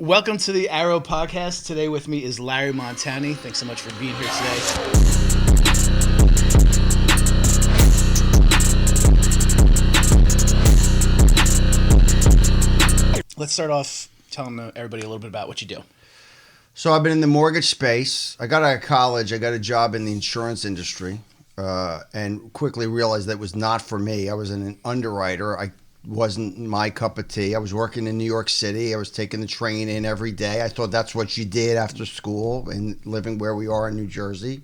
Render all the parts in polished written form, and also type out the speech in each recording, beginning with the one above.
Welcome to the Arrow Podcast. Today with me is Larry Montani. Thanks so much for being here today. Let's start off telling everybody a little bit about what you do. So I've been in the mortgage space. I got out of college. I got a job in the insurance industry and quickly realized that was not for me. I was an underwriter. I wasn't my cup of tea. I was working in New York City. I was taking the train in every day. I thought that's what you did after school and living where we are in New Jersey.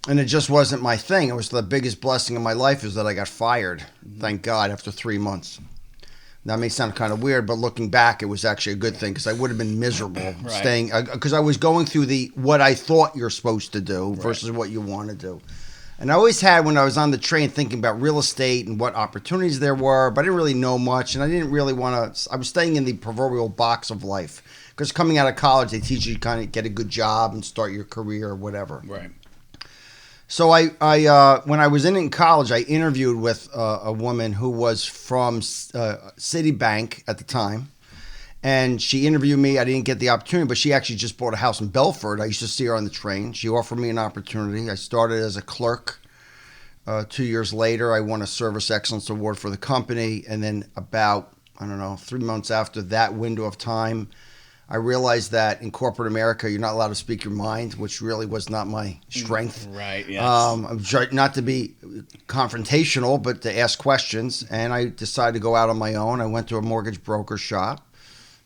And it just wasn't my thing. It was the biggest blessing of my life is that I got fired, thank God, after 3 months. That may sound kind of weird, but looking back, it was actually a good thing because I would have been miserable staying because I was going through what I thought you're supposed to do versus what you want to do. And I always had, when I was on the train, thinking about real estate and what opportunities there were, but I didn't really know much, and I didn't really want to. I was staying in the proverbial box of life because coming out of college, they teach you to kind of get a good job and start your career or whatever. Right. So I when I was in college, I interviewed with a woman who was from Citibank at the time, and she interviewed me. I didn't get the opportunity, but she actually just bought a house in Belford. I used to see her on the train. She offered me an opportunity. I started as a clerk. 2 years later, I won a Service Excellence Award for the company, and then about 3 months after that window of time, I realized that in corporate America, you're not allowed to speak your mind, which really was not my strength. Right, yes. I'm trying not to be confrontational, but to ask questions. And I decided to go out on my own. I went to a mortgage broker shop.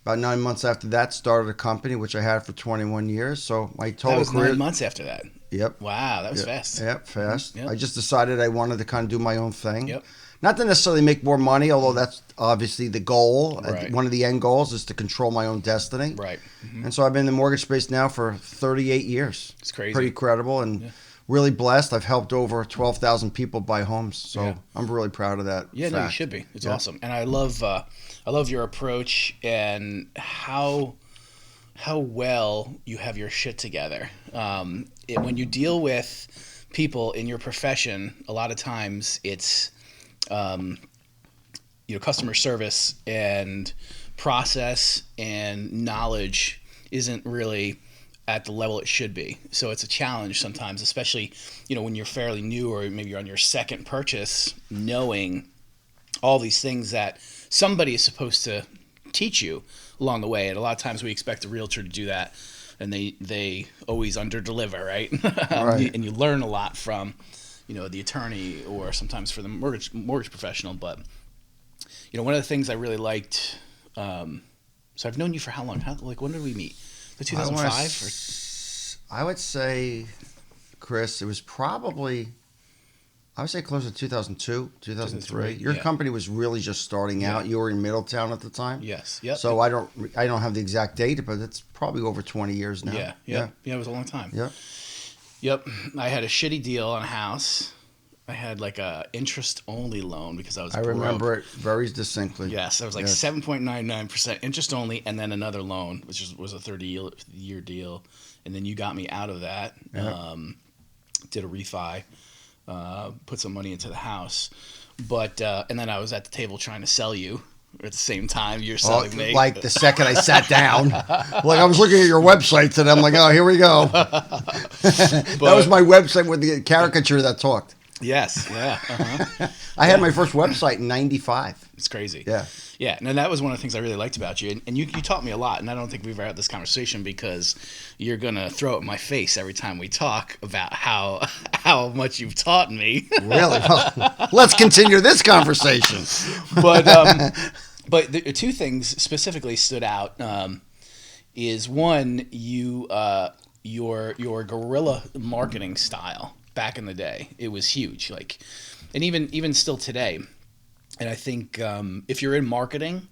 About 9 months after that, started a company, which I had for 21 years. So my total That was career... 9 months after that. Yep. Wow, that was fast. Yep, fast. Yep. I just decided I wanted to kind of do my own thing. Yep. Not to necessarily make more money, although that's obviously the goal. Right. One of the end goals is to control my own destiny. Right. Mm-hmm. And so I've been in the mortgage space now for 38 years. It's crazy. Pretty credible and really blessed. I've helped over 12,000 people buy homes. So I'm really proud of that. Yeah, fact. no, you should be. It's awesome. And I love your approach and how well you have your shit together. When you deal with people in your profession, a lot of times it's customer service and process and knowledge isn't really at the level it should be. So it's a challenge sometimes, especially when you're fairly new or maybe you're on your second purchase, knowing all these things that somebody is supposed to teach you along the way. And a lot of times we expect a realtor to do that, and they always under-deliver, right? Right. And you learn a lot from the attorney or sometimes for the mortgage professional. But one of the things I really liked, so I've known you for how long? When did we meet? 2005? I would say, Chris, it was probably, I would say close to 2002, 2003. Your company was really just starting out. You were in Middletown at the time. Yes. Yep. So I don't have the exact date, but it's probably over 20 years now. Yeah. It was a long time. Yeah. Yep. I had a shitty deal on a house. I had like a interest-only loan because I was broke. Remember it very distinctly. Yes, I was like 7.99% interest-only, and then another loan, which was a 30-year deal, and then you got me out of that. Yep. Did a refi, put some money into the house, but and then I was at the table trying to sell you. At the same time, you're selling me. Like the second I sat down, like I was looking at your website, and I'm like, oh, here we go. That was my website with the caricature that talked. Yes, yeah. Uh-huh. I had my first website in '95. It's crazy. Yeah. Yeah, and that was one of the things I really liked about you. And you taught me a lot, and I don't think we've ever had this conversation because you're going to throw it in my face every time we talk about how much you've taught me. Really? Well, let's continue this conversation. But the two things specifically stood out is one, your guerrilla marketing style back in the day. It was huge, and even still today. And I think if you're in marketing,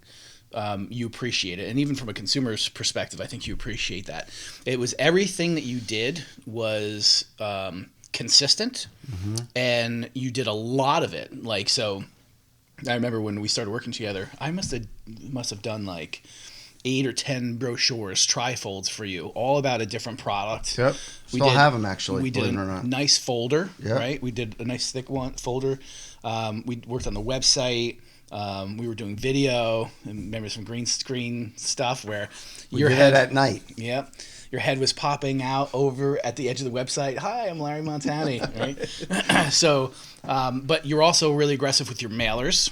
you appreciate it. And even from a consumer's perspective, I think you appreciate that. It was everything that you did was consistent, and you did a lot of it. So I remember when we started working together, I must have done like 8 or 10 brochures, trifolds for you, all about a different product. Yep. Still have them, actually. We did a nice folder, yep. right? We did a nice thick folder. We worked on the website. We were doing video, and remember some green screen stuff where We did that at night. Yep. Your head was popping out over at the edge of the website. Hi, I'm Larry Montani. Right. So, but you're also really aggressive with your mailers,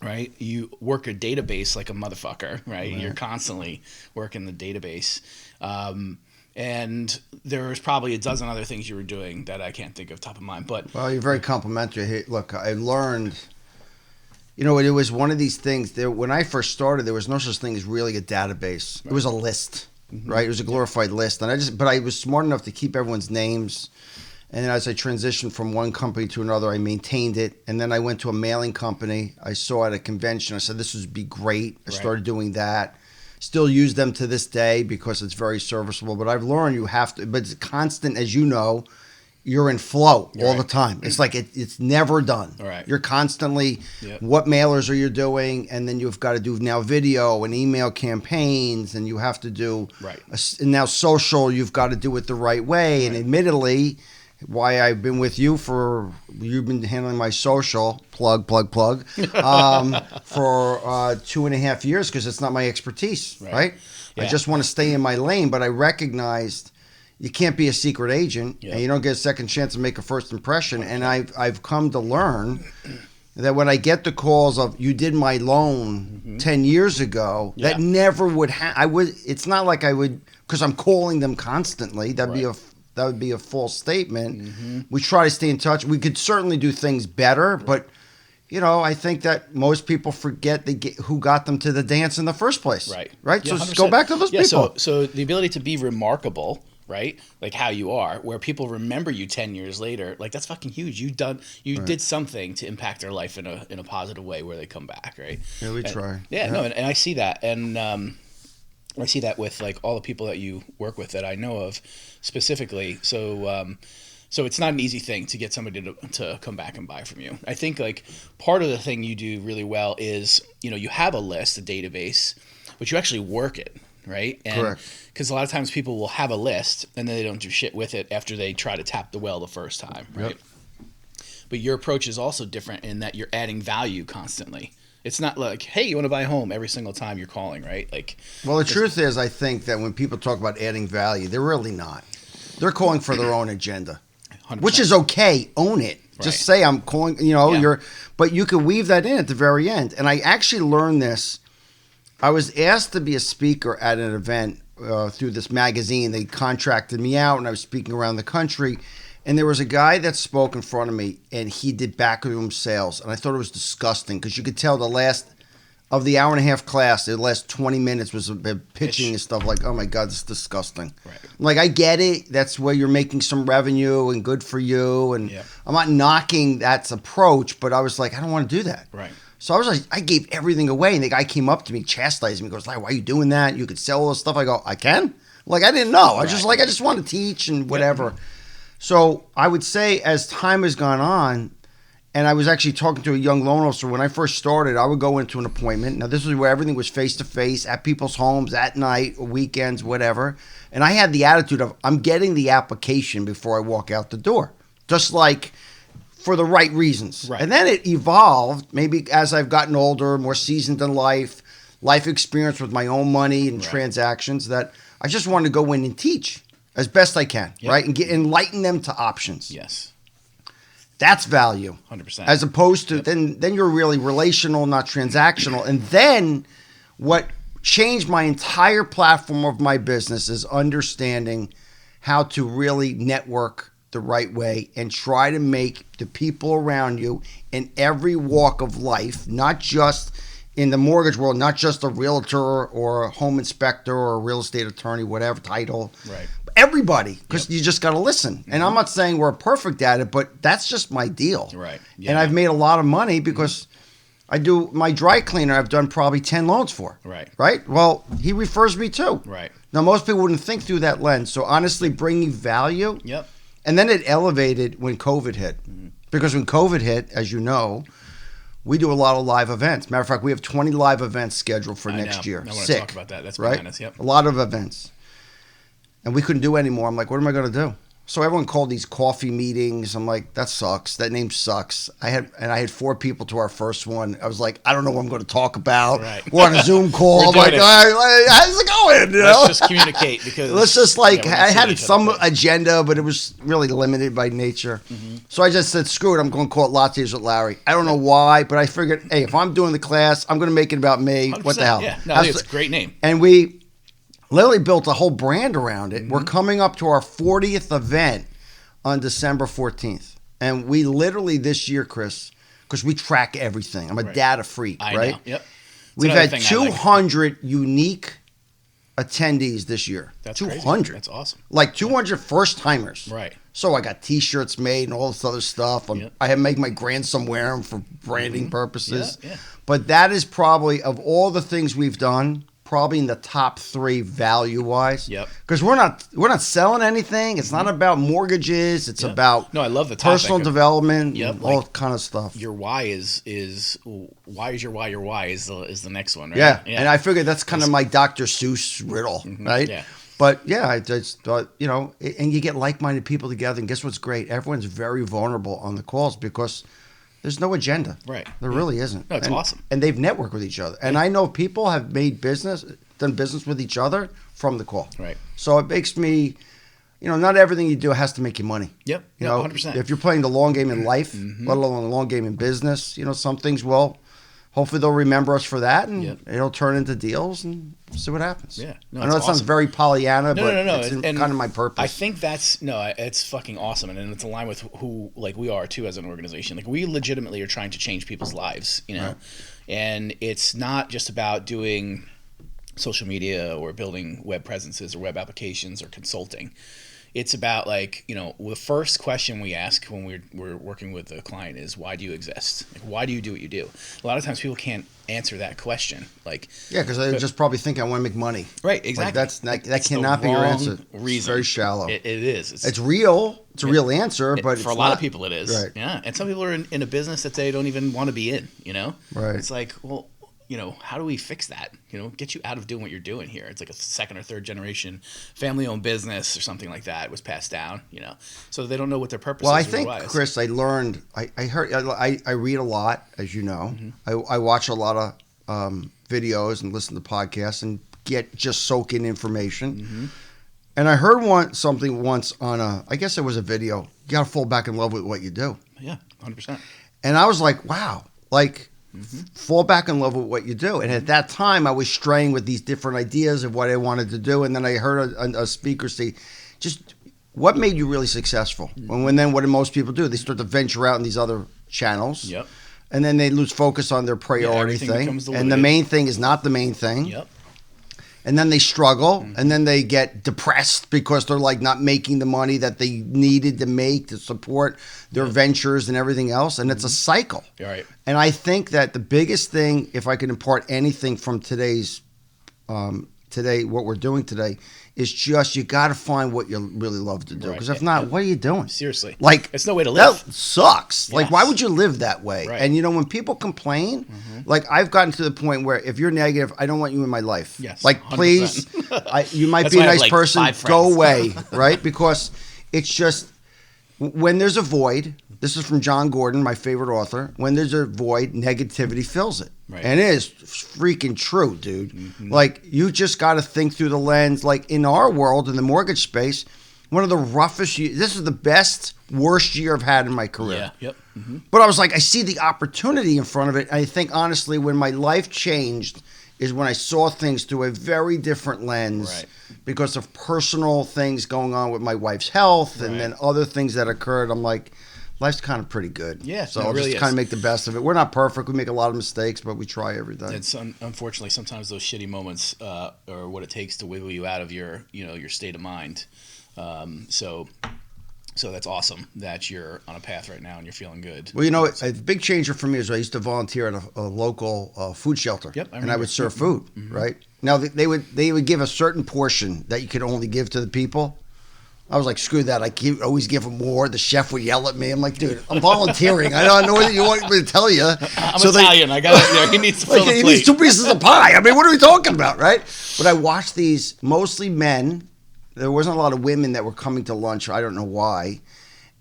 right? You work a database like a motherfucker, right? You're constantly working the database. And there was probably a dozen other things you were doing that I can't think of top of mind. But Well, you're very complimentary. Hey, look, I learned, it was one of these things. When I first started, there was no such thing as really a database. It was a list. Right, it was a glorified list, and but I was smart enough to keep everyone's names. And then as I transitioned from one company to another, I maintained it. And then I went to a mailing company. I saw at a convention. I said this would be great. I started doing that. Still use them to this day because it's very serviceable. But I've learned you have to. But it's constant, as you know. You're in flow all the time. It's like it's never done. Right. You're constantly, what mailers are you doing? And then you've got to do now video and email campaigns, and you have to do, and now social, you've got to do it the right way. And admittedly, why I've been with you you've been handling my social, plug, for 2.5 years because it's not my expertise, right? Yeah. I just want to stay in my lane, but I recognized you can't be a secret agent, and you don't get a second chance to make a first impression. And I've come to learn that when I get the calls of you did my loan 10 years ago, that never would happen. It's not like I would, because I'm calling them constantly. That would be a false statement. We try to stay in touch. We could certainly do things better, but I think that most people forget who got them to the dance in the first place. Right. Yeah, so go back to those people. So the ability to be remarkable. Right, like how you are, where people remember you 10 years later, like that's fucking huge. You did something to impact their life in a positive way, where they come back, right? Yeah, we try. And I see that, and I see that with like all the people that you work with that I know of specifically. So it's not an easy thing to get somebody to come back and buy from you. I think like part of the thing you do really well is you have a list, a database, but you actually work it. Right? And because a lot of times people will have a list and then they don't do shit with it after they try to tap the well the first time, right? But your approach is also different in that you're adding value constantly. It's not like, hey, you want to buy a home every single time you're calling, right? Well, the truth is, I think that when people talk about adding value, they're really not. They're calling for their own agenda, 100%. Which is okay. Own it. Just say I'm calling. But you can weave that in at the very end. And I actually learned this. I was asked to be a speaker at an event through this magazine. They contracted me out, and I was speaking around the country. And there was a guy that spoke in front of me, and he did backroom sales. And I thought it was disgusting because you could tell the last of the hour and a half class, the last 20 minutes was pitching and stuff like, oh, my God, this is disgusting. Right. Like, I get it. That's where you're making some revenue and good for you. And I'm not knocking that approach, but I was like, I don't want to do that. Right. So I was like, I gave everything away, and the guy came up to me, chastised me, goes, "Why are you doing that? You could sell all this stuff." I go, "I can?" Like I didn't know. I just want to teach and whatever. So I would say, as time has gone on, and I was actually talking to a young loan officer when I first started. I would go into an appointment. Now this was where everything was face to face at people's homes at night, or weekends, whatever. And I had the attitude of, I'm getting the application before I walk out the door, just like. For the right reasons. Right. And then it evolved, maybe as I've gotten older, more seasoned in life experience with my own money and transactions, that I just want to go in and teach as best I can, right? And enlighten them to options. Yes. That's value. 100%. As opposed to, then you're really relational, not transactional. And then what changed my entire platform of my business is understanding how to really network the right way and try to make the people around you in every walk of life, not just in the mortgage world, not just a realtor or a home inspector or a real estate attorney, whatever title. Right. Everybody, because you just got to listen. Mm-hmm. And I'm not saying we're perfect at it, but that's just my deal. Right. Yeah. And I've made a lot of money because I do my dry cleaner. I've done probably 10 loans for. Right. Right. Well, he refers me too. Right. Now, most people wouldn't think through that lens. So honestly, bringing value. Yep. And then it elevated when COVID hit. Mm-hmm. Because when COVID hit, as you know, we do a lot of live events. Matter of fact, we have 20 live events scheduled for next year. I want to talk about that. That's right? Bananas. Yep. A lot of events. And we couldn't do any more. I'm like, what am I going to do? So everyone called these coffee meetings. I'm like, that sucks. That name sucks. I had 4 people to our first one. I was like, I don't know what I'm going to talk about. Right. We're on a Zoom call. I'm like, all right, how's it going? Let's just communicate because let's just like I had some other. agenda, but it was really limited by nature. So I just said, screw it. I'm going to call it Lattes with Larry. I don't know why, but I figured, hey, if I'm doing the class, I'm going to make it about me. What the hell? Yeah, no, I think it's a great name. And we literally built a whole brand around it. We're coming up to our 40th event on December 14th. And we literally this year, Chris, because we track everything. I'm a data freak, right? Know. Yep. We've had 200 unique attendees this year. That's 200. Crazy. That's awesome. Like 200 first timers. Right. So I got T-shirts made and all this other stuff. I have make my grandson wear them for branding purposes. Yeah. But that is probably, of all the things we've done, probably in the top 3 value-wise. Yep. Because we're not selling anything. It's not about mortgages. It's about I love the personal development. Yep. And all kind of stuff. Your why is why is your why your why is the next one, right? Yeah. And I figured that's kind of my Dr. Seuss riddle, right? Yeah. But yeah, I just thought, and you get like-minded people together, and guess what's great? Everyone's very vulnerable on the calls because there's no agenda. Right. There really isn't. No, it's awesome. And they've networked with each other. And I know people have done business with each other from the call. Right. So it makes me, not everything you do has to make you money. Yep. 100%. If you're playing the long game in life, let alone the long game in business, some things hopefully they'll remember us for that, and it'll turn into deals, and see what happens. Yeah, no, I know it sounds very Pollyanna, but no. it's kind of my purpose. I think it's fucking awesome, and it's aligned with who we are too as an organization. Like we legitimately are trying to change people's lives, Right. And it's not just about doing social media or building web presences or web applications or consulting. It's about the first question we ask when we're working with a client is, why do you exist? Like, why do you do what you do? A lot of times people can't answer that question. Because they just probably think I want to make money. Right, exactly. That cannot be your answer. Reason. It's very shallow. It is. It's real. It's a real answer, but for a lot of people it is. Right. Yeah, and some people are in a business that they don't even want to be in. Right. It's like, well, how do we fix that? Get you out of doing what you're dodoing here. It's like a 2nd or 3rd generation family-owned business or something like that. It was passed down, so they don't know what their purpose is. Well, I think, Chris, I learned, I read a lot, as you know. I watch a lot of videos and listen to podcasts and soak in information. And I heard something once on I guess it was a video. You got to fall back in love with what you do. Yeah, 100%. And I was like, wow, fall back in love with what you do. And at that time, I was straying with these different ideas of what I wanted to do. And then I heard a speaker say, just what made you really successful? And then what do most people do? They start to venture out in these other channels. Yep. And then they lose focus on their priority thing. And the main thing is not the main thing. Yep. And then they struggle, and then they get depressed because they're not making the money that they needed to make to support their ventures and everything else. And it's a cycle. Right. And I think that the biggest thing, if I can impart anything from today, what we're doing today, is just you got to find what you really love to do. Because if not, what are you doing? Seriously. It's no way to live. That sucks. Yes. Why would you live that way? Right. And when people complain, I've gotten to the point where if you're negative, I don't want you in my life. Yes. Please, you might That's be a why I have, nice person, 5 friends. go away, right? Because it's just, when there's a void, this is from John Gordon, my favorite author, when there's a void, negativity fills it. Right. And it is freaking true, dude. You just got to think through the lens. In our world, in the mortgage space, one of the roughest years, this is the worst year I've had in my career. Yeah, yep. But I was I see the opportunity in front of it. I think, honestly, when my life changed is when I saw things through a very different lens because of personal things going on with my wife's health and then other things that occurred. I'm like, life's kind of pretty good. Yeah, so no, I'll it really just kind of make the best of it. We're not perfect. We make a lot of mistakes, but we try every day. It's unfortunately sometimes those shitty moments are what it takes to wiggle you out of your state of mind. So that's awesome that you're on a path right now and you're feeling good. Well, a big changer for me is I used to volunteer at a local food shelter. Yep, and I would serve food, right? Now, they would give a certain portion that you could only give to the people. I was like, screw that. Always give them more. The chef would yell at me. I'm like, dude, I'm volunteering. I don't know what you want me to tell you. I'm Italian. I got it. He needs to fill the plate. He needs 2 pieces of pie. I mean, what are we talking about, right? But I watched these mostly men, there wasn't a lot of women that were coming to lunch. I don't know why.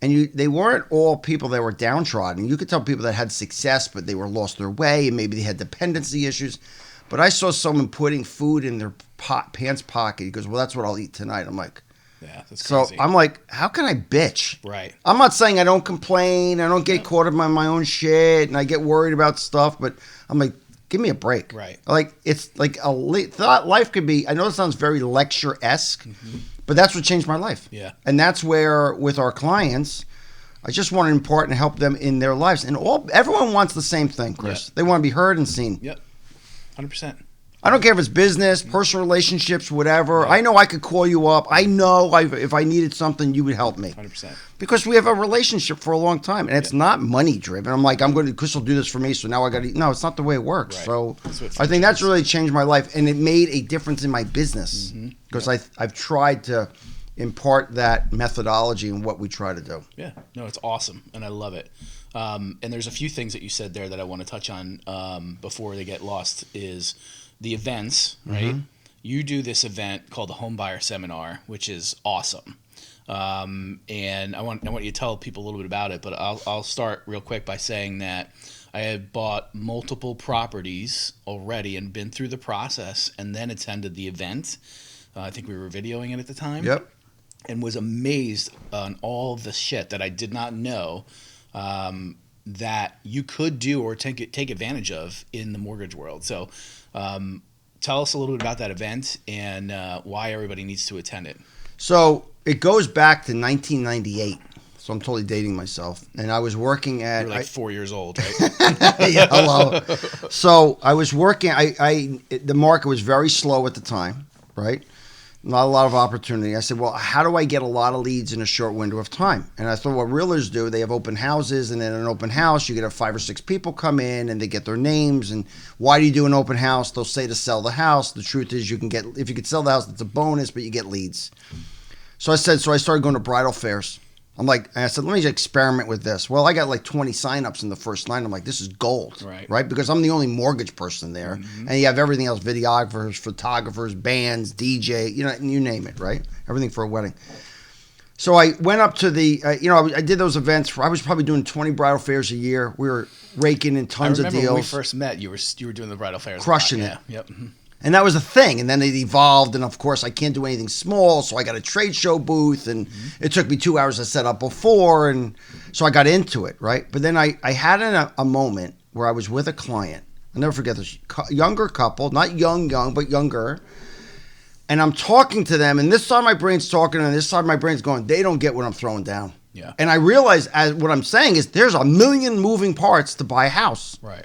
And they weren't all people that were downtrodden. You could tell people that had success, but they were lost their way, and maybe they had dependency issues. But I saw someone putting food in their pants pocket. He goes, well, that's what I'll eat tonight. I'm like, yeah, that's So crazy. I'm like, how can I bitch? Right. I'm not saying I don't complain. I don't get caught up in my own shit, and I get worried about stuff. But I'm like, give me a break. Right. Like, it's like thought life could be, I know it sounds very lecture-esque, but that's what changed my life. Yeah. And that's where, with our clients, I just want to impart and help them in their lives. And everyone wants the same thing, Chris. Yep. They want to be heard and seen. Yep. 100%. I don't care if it's business, personal relationships, whatever. Right. I know I could call you up. I know if I needed something, you would help me. 100%. Because we have a relationship for a long time, and it's not money driven. I'm like, Chris will do this for me, so now I got to. No, it's not the way it works. Right. So That's I think that's really changed my life, and it made a difference in my business because I've tried to impart that methodology in what we try to do. Yeah, no, it's awesome, and I love it. And there's a few things that you said there that I want to touch on before they get lost. Is the events, right? You do this event called the Home Buyer Seminar, which is awesome. And I want you to tell people a little bit about it, but I'll start real quick by saying that I had bought multiple properties already and been through the process, and then attended the event. I think we were videoing it at the time. Yep. And was amazed on all the shit that I did not know that you could do or take advantage of in the mortgage world. So tell us a little bit about that event and why everybody needs to attend it. So it goes back to 1998. So I'm totally dating myself. And I was working at... You're like 4 years old, right? Yeah, hello. So I was working... the market was very slow at the time, right? Not a lot of opportunity. I said, well, how do I get a lot of leads in a short window of time? And I thought what realtors do, they have open houses, and in an open house, you get 5 or 6 people come in, and they get their names. And why do you do an open house? They'll say to sell the house. The truth is, if you could sell the house, it's a bonus, but you get leads. So I started going to bridal fairs. I said, let me just experiment with this. Well, I got like 20 signups in the first night. I'm like, this is gold, right? Because I'm the only mortgage person there. And you have everything else, videographers, photographers, bands, DJ, you name it, right? Everything for a wedding. So I went up to I did those events. I was probably doing 20 bridal fairs a year. We were raking in tons of deals. I remember when we first met, you were doing the bridal fairs. Crushing it. Yeah. Yep. And that was a thing. And then it evolved. And, of course, I can't do anything small. So I got a trade show booth. And it took me 2 hours to set up before. And so I got into it, right? But then I had a moment where I was with a client. I'll never forget this. Younger couple. Not young, but younger. And I'm talking to them. And this side of my brain's talking. And this side of my brain's going, they don't get what I'm throwing down. Yeah. And I realized what I'm saying is there's a million moving parts to buy a house. Right.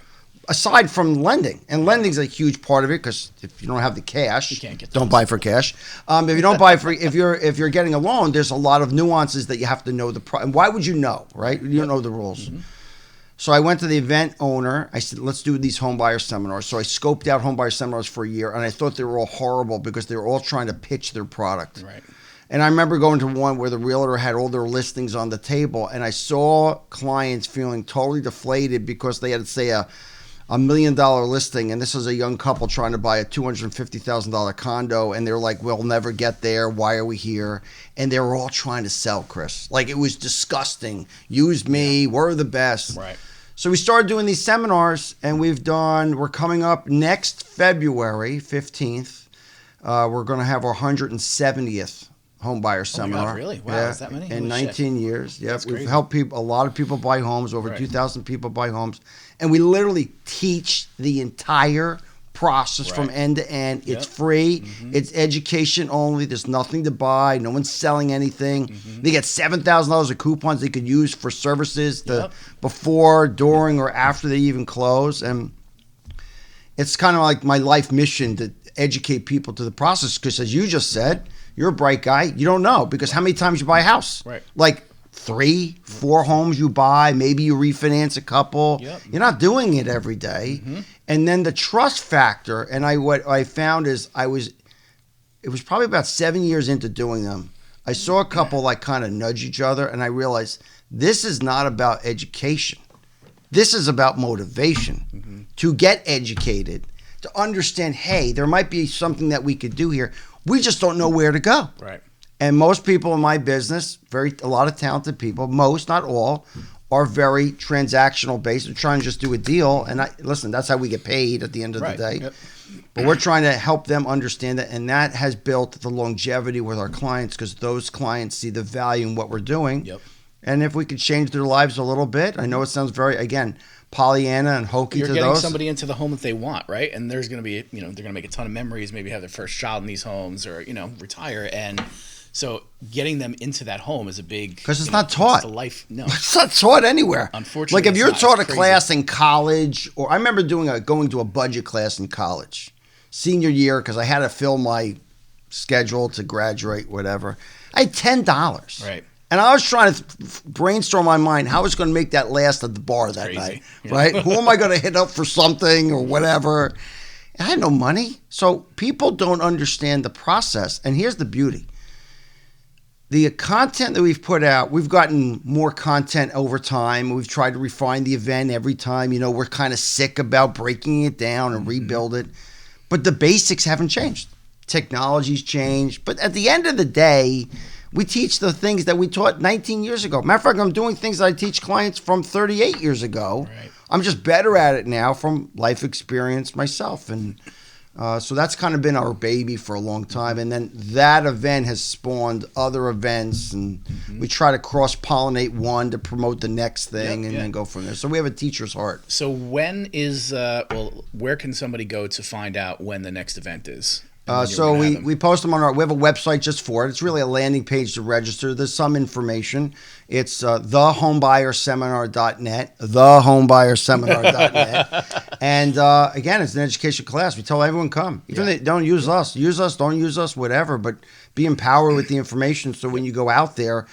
Aside from lending, and lending's a huge part of it because if you don't have the cash, you can't get don't buy for cash. If you don't buy if you're getting a loan, there's a lot of nuances that you have to know and why would you know, right? You don't know the rules. So I went to the event owner. I said, let's do these home buyer seminars. So I scoped out home buyer seminars for a year, and I thought they were all horrible because they were all trying to pitch their product. Right. And I remember going to one where the realtor had all their listings on the table, and I saw clients feeling totally deflated because they had to say a $1 million listing, and this is a young couple trying to buy a $250,000 condo, and they're like, we'll never get there. Why are we here? And they were all trying to sell, Chris. Like, it was disgusting. Use me. We're the best. Right. So we started doing these seminars, and we're coming up next February 15th. We're going to have our 170th home buyer seminar. Oh my God, really? Wow, is that many? In 19 years. Yeah, we've crazy. helped a lot of people buy homes. Over 2,000 people buy homes. And we literally teach the entire process from end to end. It's free. It's education only. There's nothing to buy. No one's selling anything. They get $7,000 of coupons they could use for services before, during, or after they even close. And it's kind of like my life mission to educate people to the process because, as you just said, you're a bright guy. You don't know because how many times you buy a house? Right. Like 3, 4 homes you buy, maybe you refinance a couple. Yep. You're not doing it every day. And then the trust factor, and what I found is it was probably about 7 years into doing them. I saw a couple like kind of nudge each other, and I realized this is not about education. This is about motivation to get educated, to understand, hey, there might be something that we could do here. We just don't know where to go. Right. And most people in my business, a lot of talented people, most, not all, are very transactional based. They're trying to just do a deal. And listen, that's how we get paid at the end of the day. Yep. But we're trying to help them understand that. And that has built the longevity with our clients because those clients see the value in what we're doing. Yep. And if we could change their lives a little bit, I know it sounds very, again, Pollyanna and hokey to those. You're getting somebody into the home that they want, right? And there's going to be, they're going to make a ton of memories, maybe have their first child in these homes or, retire. And so getting them into that home is a big... Because it's not taught. It's the life. No. It's not taught anywhere. Unfortunately, like if you're taught a crazy. class in college, or I remember going to a budget class in college, senior year, because I had to fill my schedule to graduate, whatever. I had $10. Right. And I was trying to brainstorm in my mind how I was going to make that last at the bar that night, right? Who am I going to hit up for something or whatever? I had no money. So people don't understand the process. And here's the beauty. The content that we've put out, we've gotten more content over time. We've tried to refine the event every time. We're kind of sick about breaking it down and rebuild it. But the basics haven't changed. Technology's changed. But at the end of the day, we teach the things that we taught 19 years ago. Matter of fact, I'm doing things that I teach clients from 38 years ago. Right. I'm just better at it now from life experience myself. And so that's kind of been our baby for a long time. And then that event has spawned other events. And we try to cross-pollinate one to promote the next thing and then go from there. So we have a teacher's heart. So when is, where can somebody go to find out when the next event is? So we post them we have a website just for it. It's really a landing page to register. There's some information. It's thehomebuyerSeminar.net, thehomebuyerSeminar.net. And again, it's an education class. We tell everyone come. Even if they don't use us, don't use us, whatever, but be empowered with the information so when you go out there,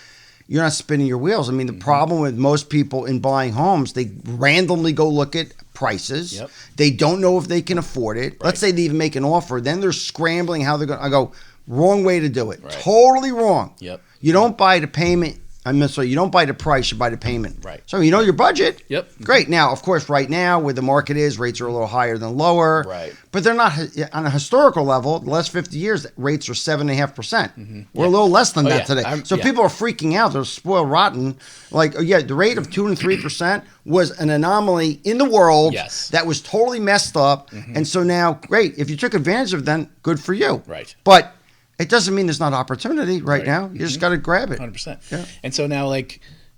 you're not spinning your wheels. I mean, the problem with most people in buying homes, they randomly go look at prices. Yep. They don't know if they can afford it. Right. Let's say they even make an offer. Then they're scrambling how they're going to go, wrong way to do it. Right. Totally wrong. Yep. You don't buy the payment. You don't buy the price, you buy the payment. Right. So you know your budget. Yep. Great. Now, of course, right now, where the market is, rates are a little higher than lower. Right. But they're not, on a historical level, the last 50 years, rates are 7.5%. We're a little less than that today. So people are freaking out. They're spoiled rotten. The rate of 2 and 3% was an anomaly in the world that was totally messed up. And so now, great. If you took advantage of it, then good for you. Right. But it doesn't mean there's not opportunity right now. You just got to grab it. 100%. Yeah. And so now,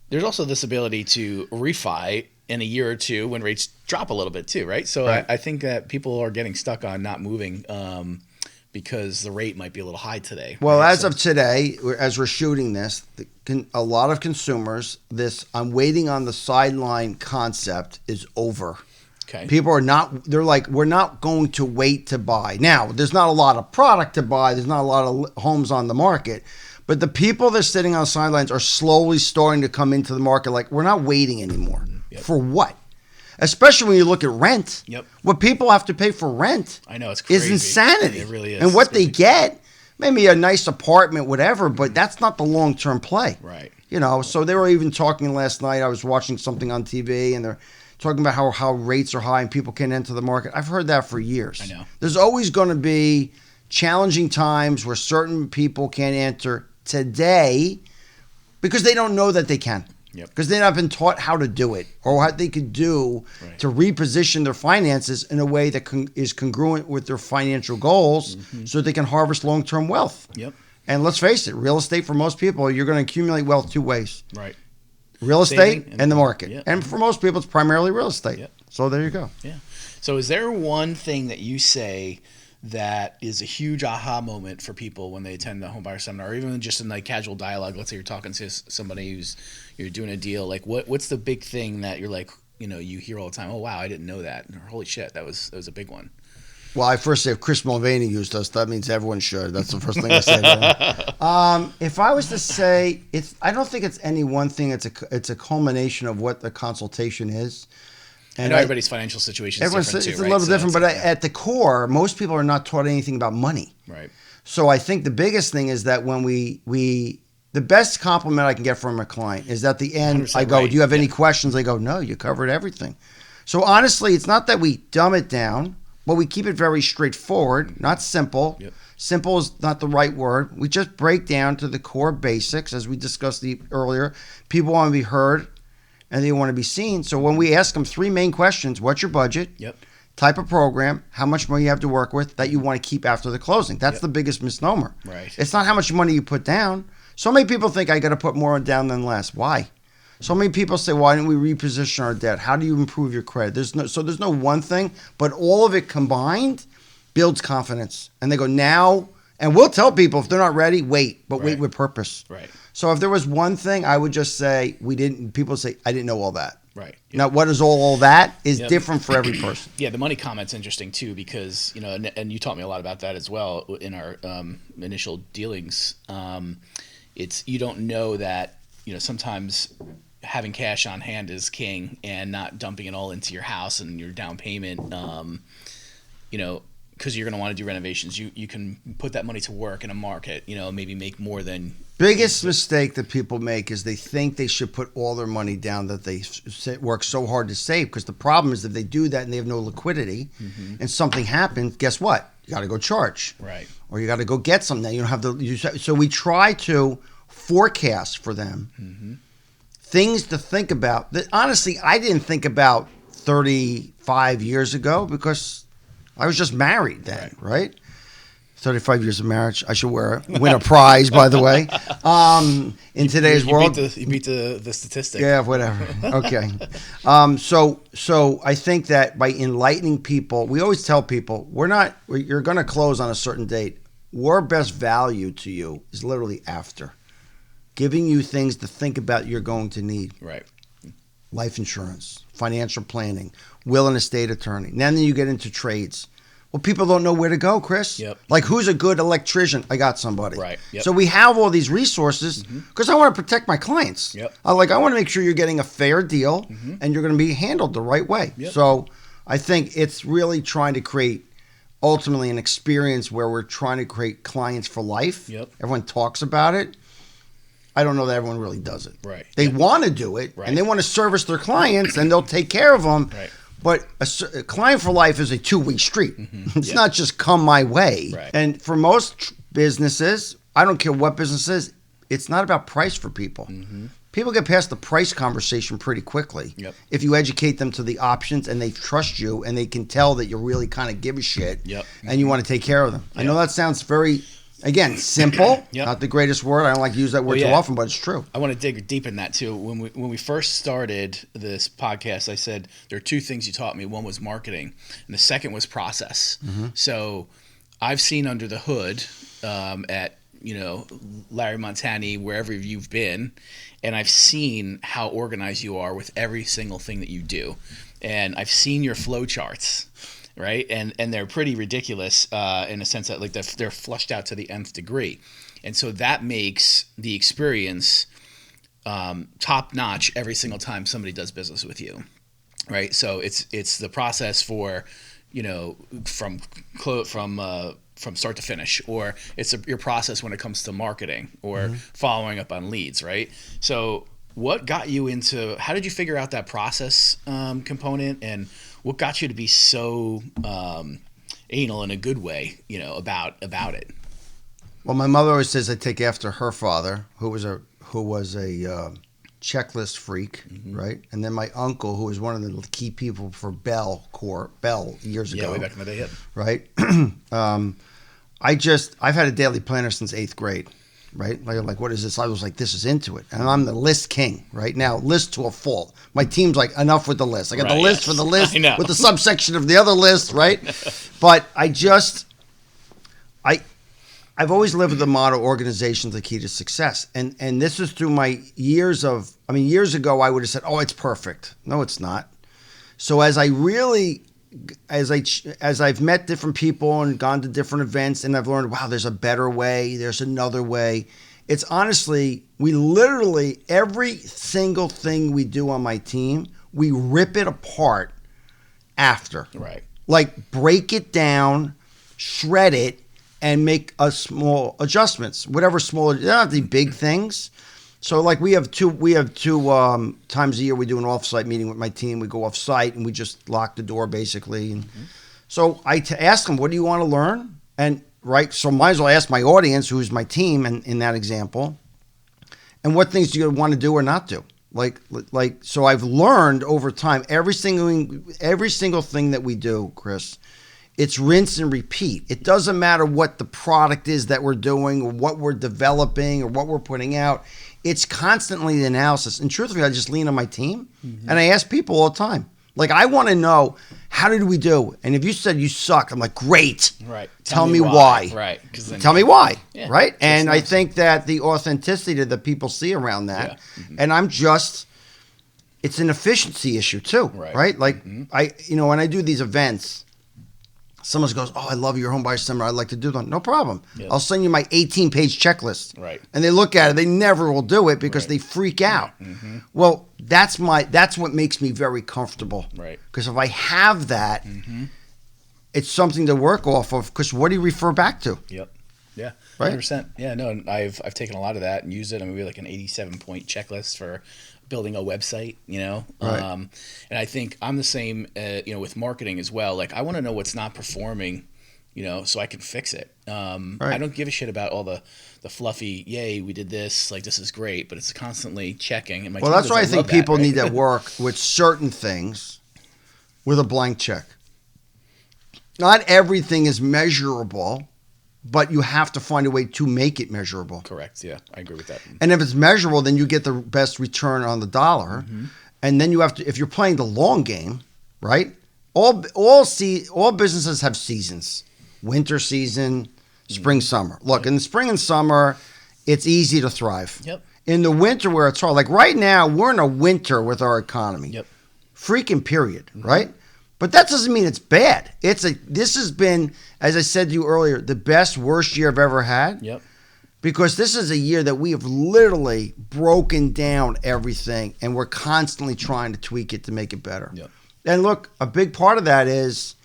there's also this ability to refi in a year or two when rates drop a little bit too, right? So I think that people are getting stuck on not moving because the rate might be a little high today. Well, as of today, as we're shooting this, a lot of consumers, I'm waiting on the sideline concept is over. Okay. People are not, they're like, we're not going to wait to buy. Now, there's not a lot of product to buy. There's not a lot of homes on the market. But the people that are sitting on the sidelines are slowly starting to come into the market. Like, we're not waiting anymore. Yep. For what? Especially when you look at rent. Yep. What people have to pay for rent I know, it's crazy. Is insanity. It really is. And what they get, maybe a nice apartment, whatever, but that's not the long-term play. Right. So they were even talking last night. I was watching something on TV, and they're talking about how rates are high and people can't enter the market. I've heard that for years. I know. There's always going to be challenging times where certain people can't enter today because they don't know that they can. Yep. Because they've not been taught how to do it or what they could do to reposition their finances in a way that is congruent with their financial goals so they can harvest long-term wealth. Yep. And let's face it, real estate for most people, you're going to accumulate wealth two ways. Right. Real estate Saving and the market. Yep. And for most people, it's primarily real estate. Yep. So there you go. Yeah. So is there one thing that you say that is a huge aha moment for people when they attend the homebuyer seminar, or even just in casual dialogue? Let's say you're talking to somebody you're doing a deal. What's the big thing that you're you hear all the time? Oh wow, I didn't know that. Or, holy shit, that was a big one. Well, I first say if Chris Mulvaney used us, that means everyone should. That's the first thing I say. If I was to say, I don't think it's any one thing. It's a culmination of what the consultation is. And everybody's financial situation is different too, it's a little different, but at the core, most people are not taught anything about money. Right. So I think the biggest thing is that when the best compliment I can get from a client is at the end, I go, do you have any questions? They go, no, you covered everything. So honestly, it's not that we dumb it down. but we keep it very straightforward, not simple. Yep. Simple is not the right word. We just break down to the core basics, as we discussed earlier. People want to be heard, and they want to be seen. So when we ask them 3 main questions: what's your budget? Yep. Type of program, how much money you have to work with that you want to keep after the closing. That's Yep. the biggest misnomer. Right. It's not how much money you put down. So many people think I got to put more down than less. Why? So many people say, why didn't we reposition our debt? How do you improve your credit? There's no one thing, but all of it combined builds confidence. And they go now, and we'll tell people if they're not ready, wait, but wait with purpose. Right. So if there was one thing, I would just say people say, I didn't know all that. Right. Yep. Now, what is all that is different for every person. Yeah, the money comment's interesting too because and you taught me a lot about that as well in our initial dealings. It's you don't know that sometimes having cash on hand is king, and not dumping it all into your house and your down payment. Because you're going to want to do renovations, you can put that money to work in a market. Maybe make more than. Biggest mistake that people make is they think they should put all their money down that they work so hard to save. Because the problem is if they do that and they have no liquidity, and something happens, guess what? You got to go charge, right? Or you got to go get something. You don't have the. So we try to forecast for them things to think about. That honestly, I didn't think about 35 years ago because I was just married then, right? 35 years of marriage. I should win a prize, by the way. In today's world, you beat the statistic. Yeah, whatever. Okay. So I think that by enlightening people, we always tell people you're going to close on a certain date. Our best value to you is literally after, giving you things to think about you're going to need. Right. Life insurance, financial planning, will and estate attorney. Then you get into trades. Well, people don't know where to go, Chris. Yep. Like, who's a good electrician? I got somebody. Right. Yep. So we have all these resources because I want to protect my clients. Yep. I want to make sure you're getting a fair deal and you're going to be handled the right way. Yep. So I think it's really trying to create ultimately an experience where we're trying to create clients for life. Yep. Everyone talks about it. I don't know that everyone really does it. Right. They want to do it, Right. and they want to service their clients, and they'll take care of them. Right. But a client for life is a two-way street. It's not just come my way. Right. And for most businesses, I don't care what business it is, it's not about price for people. People get past the price conversation pretty quickly. Yep. If you educate them to the options and they trust you and they can tell that you really kind of give a shit and you want to take care of them. I know that sounds very... Again, simple, not the greatest word. I don't like to use that word too often, but it's true. I want to dig deep in that too. When we first started this podcast, I said there are 2 things you taught me. One was marketing, and the second was process. So I've seen under the hood at Larry Montani, wherever you've been, and I've seen how organized you are with every single thing that you do, and I've seen your flow charts. Right, and they're pretty ridiculous in a sense that they're flushed out to the nth degree, and so that makes the experience top notch every single time somebody does business with you, right? So it's the process for from start to finish, or it's your process when it comes to marketing or following up on leads, right? So what got you into? How did you figure out that process component and what got you to be so anal in a good way, about it? Well, my mother always says I take after her father, who was a checklist freak, right? And then my uncle, who was one of the key people for Bell years ago. Yeah, way back in the day, right? I've had a daily planner since 8th grade. Right? Like, what is this? I was like, this is into it. And I'm the list king right now, list to a fault. My team's like, enough with the list. I got the list for the list with the subsection of the other list, right? But I've always lived with the motto, organization's the key to success. And this is through my years ago, I would have said, oh, it's perfect. No, it's not. So as I've met different people and gone to different events and I've learned, wow, there's a better way, there's another way. It's honestly, we literally, every single thing we do on my team, we rip it apart after. Right. Like break it down, shred it, and make small adjustments. Whatever small, they don't have to be big things. So like we have two times a year we do an off-site meeting with my team. We go off-site and we just lock the door basically. And So I ask them, what do you want to learn? And right, so might as well ask my audience, who's my team in that example, and what things do you want to do or not do? So I've learned over time, every single thing that we do, Chris, it's rinse and repeat. It doesn't matter what the product is that we're doing or what we're developing or what we're putting out. It's constantly the analysis. And truthfully, I just lean on my team and I ask people all the time. Like, I want to know, how did we do? And if you said you suck, I'm like, great. Right. Tell me why. Right. Tell me why. Yeah, right. And nice. I think that the authenticity that people see around that, and it's an efficiency issue too. Right. Like when I do these events, someone goes, oh, I love your home buyer seminar. I'd like to do them. No problem. Yep. I'll send you my 18-page checklist. Right. And they look at it. They never will do it because they freak out. Well, that's what makes me very comfortable. Right. Because if I have that, it's something to work off of. Because what do you refer back to? Yep. Yeah. Right. 100%. Yeah. No. And I've taken a lot of that and used it. I mean, we have like an 87-point checklist for building a website, Right. And I think I'm the same, with marketing as well. Like, I want to know what's not performing, so I can fix it. Right. I don't give a shit about all the fluffy, yay, we did this, like, this is great, but it's constantly checking. And well, that's why I think people need to work with certain things with a blank check. Not everything is measurable, but you have to find a way to make it measurable. Correct. Yeah, I agree with that. And if it's measurable, then you get the best return on the dollar. And then you have to, if you're playing the long game, right? All businesses have seasons: winter season, spring, summer. Look, in the spring and summer, it's easy to thrive. Yep. In the winter, where it's hard, like right now, we're in a winter with our economy. Yep. Freaking period, right? But that doesn't mean it's bad. This has been, as I said to you earlier, the best, worst year I've ever had. Yep. Because this is a year that we have literally broken down everything, and we're constantly trying to tweak it to make it better. Yep. And look, a big part of that is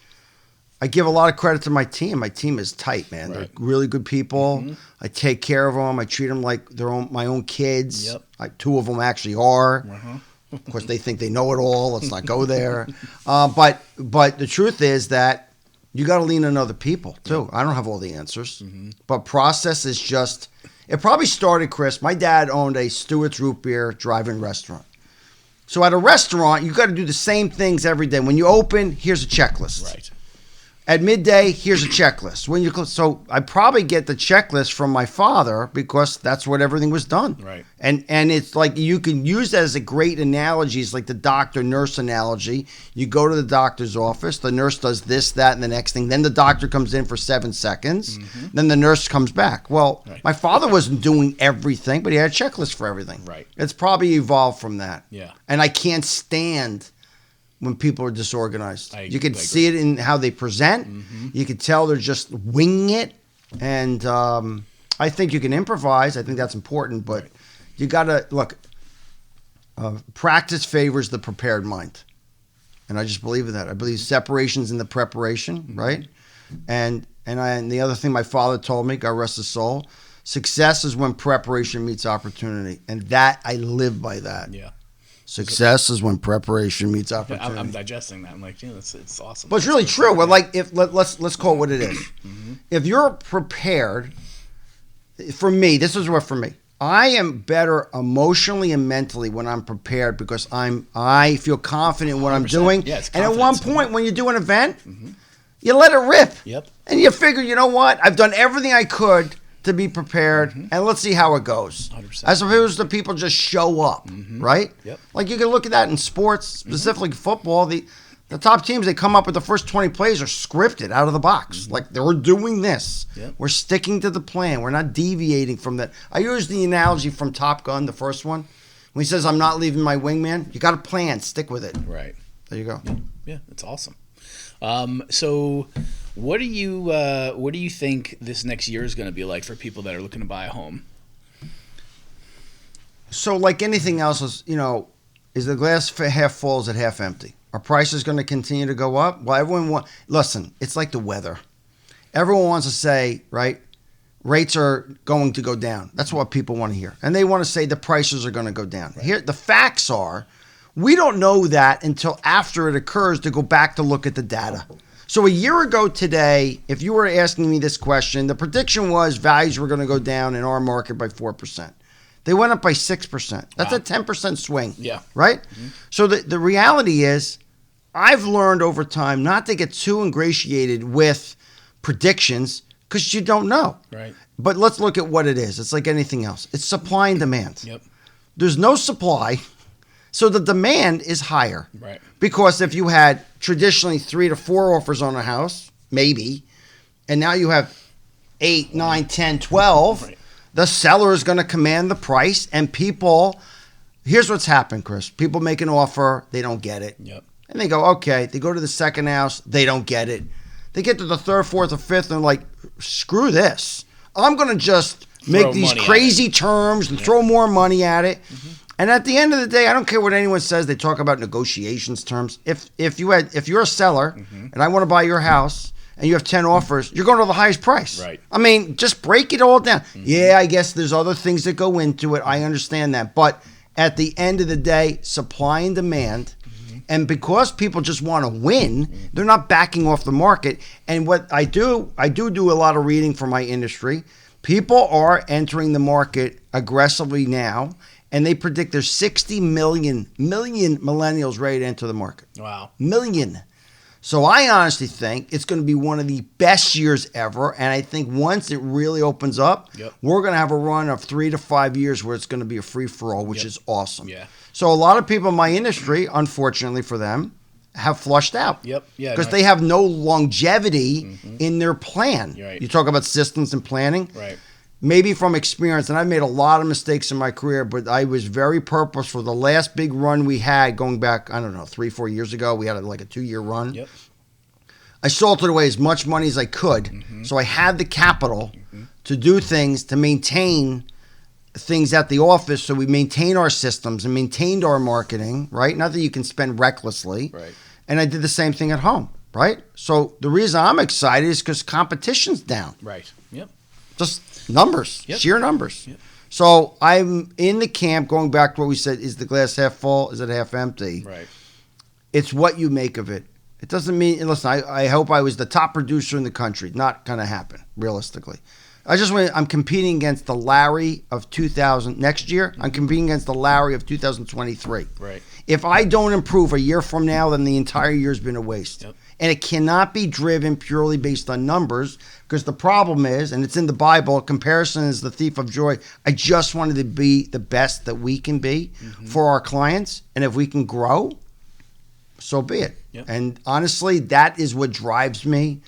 I give a lot of credit to my team. My team is tight, man. Right. They're really good people. I take care of them. I treat them like my own kids. Yep. Like two of them actually are. Of course, they think they know it all. Let's not go there. But the truth is that you got to lean on other people, too. I don't have all the answers. But process is just... It probably started, Chris. My dad owned a Stewart's Root Beer drive-in restaurant. So at a restaurant, you got to do the same things every day. When you open, here's a checklist. Right. At midday, here's a checklist. When you so I probably get the checklist from my father because that's what everything was done. Right. And it's like you can use that as a great analogy. It's like the doctor-nurse analogy. You go to the doctor's office. The nurse does this, that, and the next thing. Then the doctor comes in for 7 seconds. Then the nurse comes back. Well, my father wasn't doing everything, but he had a checklist for everything. Right. It's probably evolved from that. Yeah. And I can't stand when people are disorganized. You can I see it in how they present. You can tell they're just winging it. And I think you can improvise. I think that's important. But you got to, look, practice favors the prepared mind. And I just believe in that. I believe separation's in the preparation, right? And the other thing my father told me, God rest his soul, success is when preparation meets opportunity. And that, I live by that. Yeah. Success is when preparation meets opportunity. I'm digesting that. I'm like, yeah, it's awesome. But it's really true. Well, like let's call it what it is. If you're prepared, for me, this is what for me. I am better emotionally and mentally when I'm prepared because I feel confident in what I'm doing. Yeah, it's and at one point when you do an event, you let it rip. Yep. And you figure, you know what? I've done everything I could to be prepared, and let's see how it goes. 100%. As opposed to people just show up, right? Yep. Like you can look at that in sports, specifically football. The top teams, they come up with the first 20 plays are scripted out of the box. Like, we're doing this. Yep. We're sticking to the plan. We're not deviating from that. I use the analogy from Top Gun, the first one. When he says, I'm not leaving my wingman, you got a plan. Stick with it. Right. There you go. Yeah, it's awesome. So what do you think this next year is going to be like for people that are looking to buy a home? So like anything else, is the glass half full, is it half empty? Are prices going to continue to go up? Well, listen, it's like the weather. Everyone wants to say, right, rates are going to go down. That's what people want to hear. And they want to say the prices are going to go down. Right. Here, the facts are, we don't know that until after it occurs to go back to look at the data. So a year ago today, if you were asking me this question, the prediction was values were going to go down in our market by 4%. They went up by 6%. That's wow. a 10% swing. Yeah. Right? Mm-hmm. So the reality is, I've learned over time not to get too ingratiated with predictions because you don't know. Right. But let's look at what it is. It's like anything else. It's supply and demand. Yep. There's no supply, so the demand is higher. Right. Because if you had traditionally 3 to 4 offers on a house, maybe, and now you have 8, 9, 10, 12, right. The seller is going to command the price, and people, here's what's happened, Chris. People make an offer, they don't get it. Yep. And they go, okay. They go to the second house, they don't get it. They get to the third, fourth, or fifth, and they're like, screw this. I'm going to just make these crazy terms and throw more money at it. Mm-hmm. And at the end of the day, I don't care what anyone says. They talk about negotiations terms. If you're a seller mm-hmm. and I want to buy your house and you have 10 offers, you're going to the highest price. Right. I mean, just break it all down. Mm-hmm. Yeah, I guess there's other things that go into it. I understand that. But at the end of the day, supply and demand. Mm-hmm. And because people just want to win, mm-hmm. they're not backing off the market. And what I do a lot of reading for my industry. People are entering the market aggressively now. And they predict there's 60 million millennials ready to enter the market. Wow. Million. So I honestly think it's going to be one of the best years ever. And I think once it really opens up, yep. we're going to have a run of 3 to 5 years where it's going to be a free-for-all, which yep. is awesome. Yeah. So a lot of people in my industry, unfortunately for them, have flushed out. Yep. Yeah. Because they have no longevity mm-hmm. in their plan. Right. You talk about systems and planning. Right. Maybe from experience, and I've made a lot of mistakes in my career, but I was very purposeful. The last big run we had going back, I don't know, 3-4 years ago, we had like a 2-year run. Yep. I salted away as much money as I could, mm-hmm. so I had the capital mm-hmm. to do things, to maintain things at the office, so we maintain our systems and maintained our marketing, right? Not that you can spend recklessly. Right. And I did the same thing at home, right? So the reason I'm excited is because competition's down. Right. Yep. Just numbers, yep. sheer numbers. Yep. So I'm in the camp, going back to what we said, is the glass half full? Is it half empty? Right. It's what you make of it. It doesn't mean, listen, I hope I was the top producer in the country. Not going to happen, realistically. I'm competing against the Larry of 2000. Next year, mm-hmm. I'm competing against the Larry of 2023. Right. If I don't improve a year from now, then the entire year's been a waste. Yep. And it cannot be driven purely based on numbers, because the problem is, and it's in the Bible, comparison is the thief of joy. I just wanted to be the best that we can be mm-hmm. for our clients. And if we can grow, so be it. Yep. And honestly, that is what drives me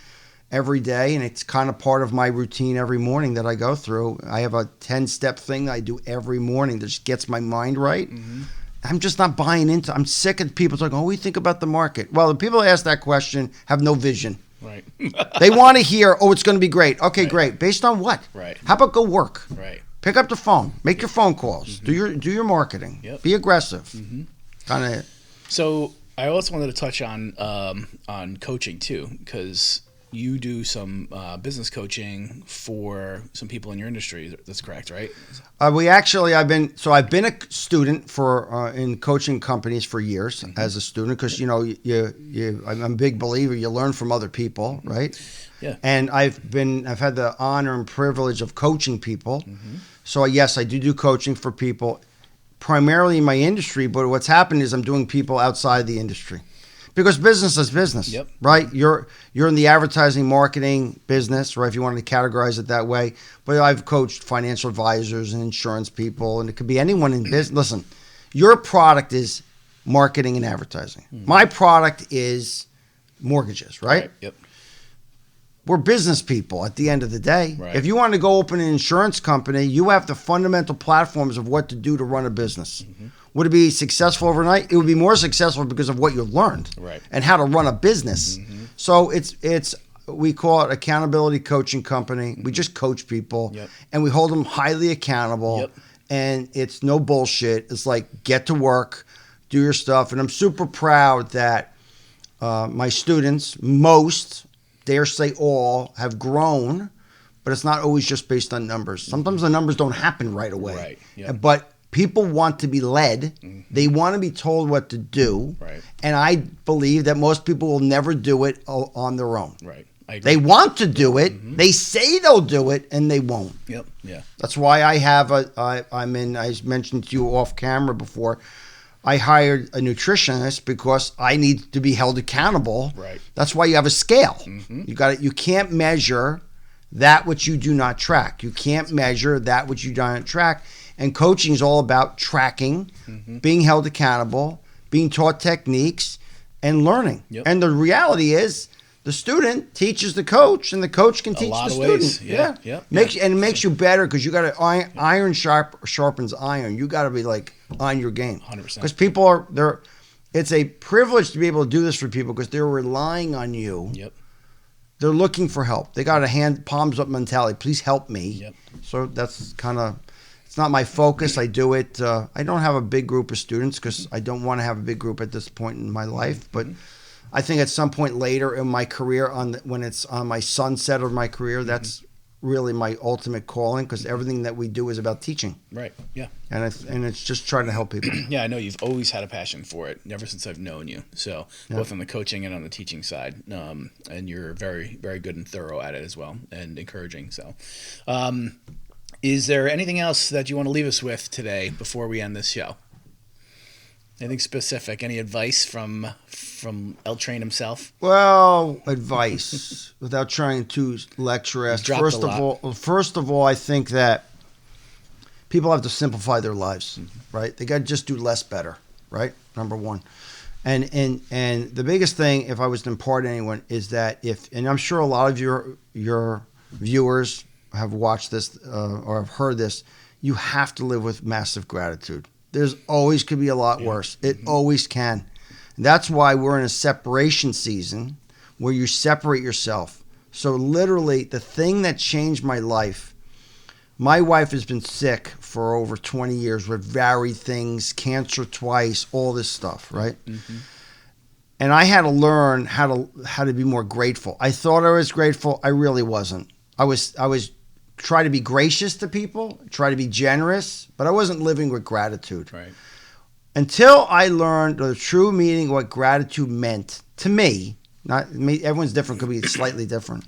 every day. And it's kind of part of my routine every morning that I go through. I have a 10-step thing that I do every morning that just gets my mind right. Mm-hmm. I'm just not buying into. I'm sick of people talking, what do you think about the market? Well, the people that ask that question have no vision. Right. They want to hear, it's going to be great. Okay, right. great. Based on what? Right. How about go work? Right. Pick up the phone. Make your phone calls. Mm-hmm. Do your marketing. Yep. Be aggressive. Mm-hmm. Kind of. So I also wanted to touch on coaching too, because you do some business coaching for some people in your industry. That's correct, right? I've been a student for in coaching companies for years mm-hmm. as a student, because I'm a big believer. You learn from other people, mm-hmm. right? Yeah. And I've had the honor and privilege of coaching people. Mm-hmm. So yes, I do coaching for people, primarily in my industry. But what's happened is I'm doing people outside the industry. Because business is business, yep. right? You're in the advertising marketing business, right? If you wanted to categorize it that way. But I've coached financial advisors and insurance people, and it could be anyone in business. Listen, your product is marketing and advertising. Mm-hmm. My product is mortgages, right? Yep. We're business people at the end of the day. Right. If you want to go open an insurance company, you have the fundamental platforms of what to do to run a business. Mm-hmm. Would it be successful overnight? It would be more successful because of what you've learned, right. and how to run a business. Mm-hmm. So it's we call it accountability coaching company. Mm-hmm. We just coach people, yep. and we hold them highly accountable. Yep. And it's no bullshit. It's like, get to work, do your stuff. And I'm super proud that my students, most, dare say all, have grown. But it's not always just based on numbers. Sometimes the numbers don't happen right away. Right. Yep. But People want to be led. They want to be told what to do. Right. And I believe that most people will never do it on their own. Right. I agree. They want to do it. They say they'll do it, and they won't. Yep. Yeah. That's why I have I mentioned to you off camera before, I hired a nutritionist because I need to be held accountable. Right. That's why you have a scale. You can't measure that which you do not track. You can't measure that which you do not track. And coaching is all about tracking, being held accountable, being taught techniques, and learning. Yep. And the reality is, the student teaches the coach, and the coach can teach the student. Ways. Yeah. Yep. And it makes you better because you got to iron sharpens iron. You got to be like on your game. 100%. Because people are there. It's a privilege to be able to do this for people because they're relying on you. Yep. They're looking for help. They got a palms up mentality. Please help me. Yep. So that's kind of. It's not my focus. I do it. I don't have a big group of students because I don't want to have a big group at this point in my life. But I think at some point later in my career, when it's on my sunset of my career, that's really my ultimate calling because everything that we do is about teaching. Right. Yeah. And it's just trying to help people. Yeah, I know you've always had a passion for it ever since I've known you. So both on the coaching and on the teaching side, and you're very, very good and thorough at it as well, and encouraging. So. Is there anything else that you want to leave us with today before we end this show? Anything specific? Any advice from L Train himself? Well, advice without trying to lecture us. First of all, I think that people have to simplify their lives, right? They got to just do less better, right? Number one. And the biggest thing, if I was to impart to anyone, is that and I'm sure a lot of your viewers have watched this or have heard this, you have to live with massive gratitude. There's always could be a lot worse. It always can. And that's why we're in a separation season where you separate yourself. So literally the thing that changed my life, my wife has been sick for over 20 years with varied things, cancer twice, all this stuff, right? And I had to learn how to be more grateful. I thought I was grateful. I really wasn't. I was try to be gracious to people, try to be generous, but I wasn't living with gratitude. Right. Until I learned the true meaning of what gratitude meant to me. Not me, everyone's different, could be slightly different.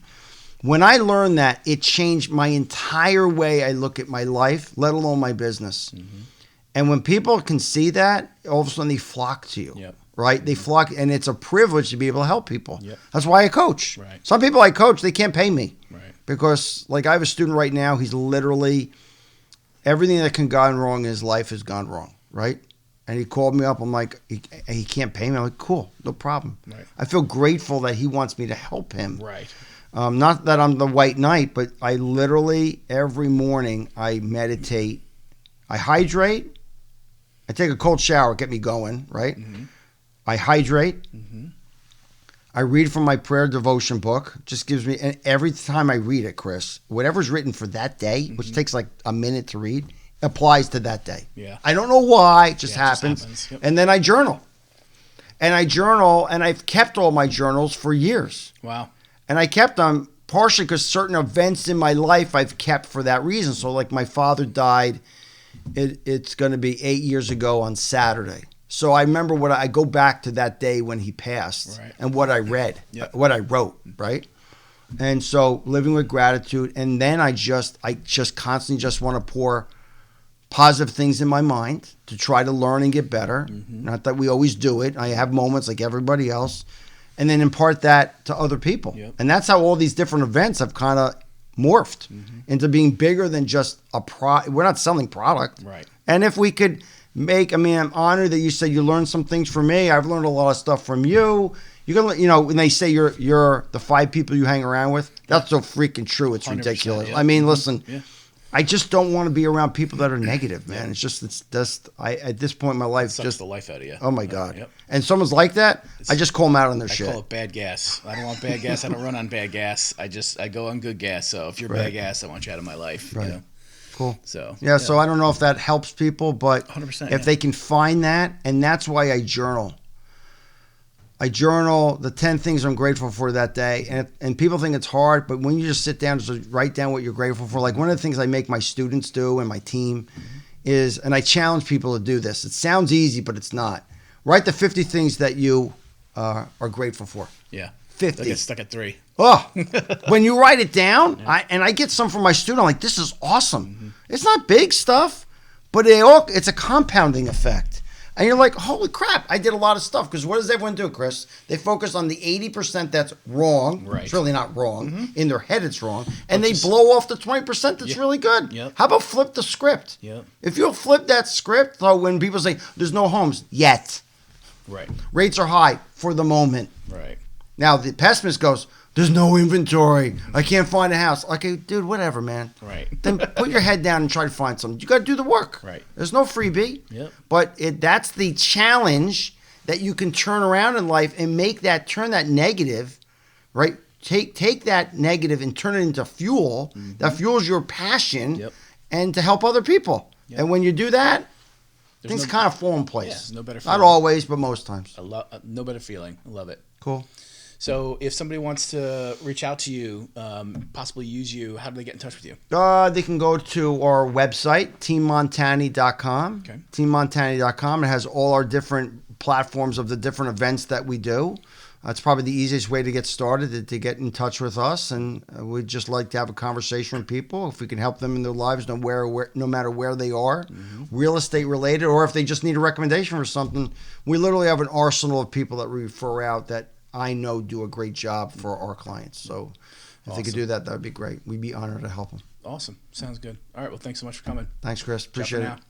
When I learned that, it changed my entire way I look at my life, let alone my business. And when people can see that, all of a sudden they flock to you. Yep. Right? They flock, and it's a privilege to be able to help people. Yep. That's why I coach. Right. Some people I coach, they can't pay me. Right. Because, like, I have a student right now, he's literally, everything that can gone wrong in his life has gone wrong, right? And he called me up. I'm like, he can't pay me. I'm like, cool, no problem. Right. I feel grateful that he wants me to help him. Right. Not that I'm the white knight, but I literally, every morning, I meditate. I hydrate. I take a cold shower, get me going, right? I hydrate. I read from my prayer devotion book. Just gives me, and every time I read it, Chris, whatever's written for that day, which takes like a minute to read, applies to that day. Yeah. I don't know why, it just happens. Yep. And then I journal. And I've kept all my journals for years. Wow. And I kept them partially because certain events in my life I've kept for that reason. So like my father died, it's going to be 8 years ago on Saturday. So I remember I go back to that day when he passed and what I read, what I wrote, right? And so living with gratitude. And then I just constantly just want to pour positive things in my mind to try to learn and get better. Not that we always do it. I have moments like everybody else. And then impart that to other people. Yep. And that's how all these different events have kind of morphed into being bigger than just we're not selling product. Right. And if we could I'm honored that you said you learned some things from me. I've learned a lot of stuff from you. You can, when they say you're the 5 people you hang around with, that's so freaking true. It's ridiculous. Yeah. I mean, listen, I just don't want to be around people that are negative, man. It's just at this point in my life, sucks just the life out of you. Oh my God. And someone's like that, I just call them out on their shit. I call it bad gas. I don't want bad gas. I don't run on bad gas. I go on good gas. So if you're bad gas, I want you out of my life. Right. You know? Cool. So so I don't know if that helps people, but 100%, if they can find that, and that's why I journal. I journal the 10 things I'm grateful for that day, and people think it's hard, but when you just sit down and just write down what you're grateful for, like one of the things I make my students do and my team is, and I challenge people to do this. It sounds easy, but it's not. Write the 50 things that you are grateful for. Yeah. 50. I get stuck at 3. Oh, when you write it down, I get some from my student, I'm like, this is awesome. Mm-hmm. It's not big stuff, but it's a compounding effect. And you're like, holy crap, I did a lot of stuff. Because what does everyone do, Chris? They focus on the 80% that's wrong. Right. It's really not wrong. Mm-hmm. In their head, it's wrong. And they blow off the 20% that's really good. Yep. How about flip the script? Yep. If you'll flip that script, so when people say, there's no homes yet. Right. Rates are high for the moment. Right. Now, the pessimist goes, there's no inventory. I can't find a house. Okay, dude, whatever, man. Right. Then put your head down and try to find something. You got to do the work. Right. There's no freebie. Yep. But that's the challenge that you can turn around in life and turn that negative, right? Take that negative and turn it into fuel. Mm-hmm. That fuels your passion and to help other people. Yep. And when you do that, things kind of fall in place. Yeah, no better feeling. Not always, but most times. No better feeling. I love it. Cool. So if somebody wants to reach out to you, possibly use you, how do they get in touch with you? They can go to our website, teammontani.com. Okay. Teammontani.com. It has all our different platforms of the different events that we do. It's probably the easiest way to get started, to get in touch with us. And we'd just like to have a conversation with people. If we can help them in their lives, no matter where they are, real estate related, or if they just need a recommendation for something, we literally have an arsenal of people that we refer out that I know do a great job for our clients. So if they could do that, that would be great. We'd be honored to help them. Awesome. Sounds good. All right. Well, thanks so much for coming. Thanks, Chris. Appreciate it.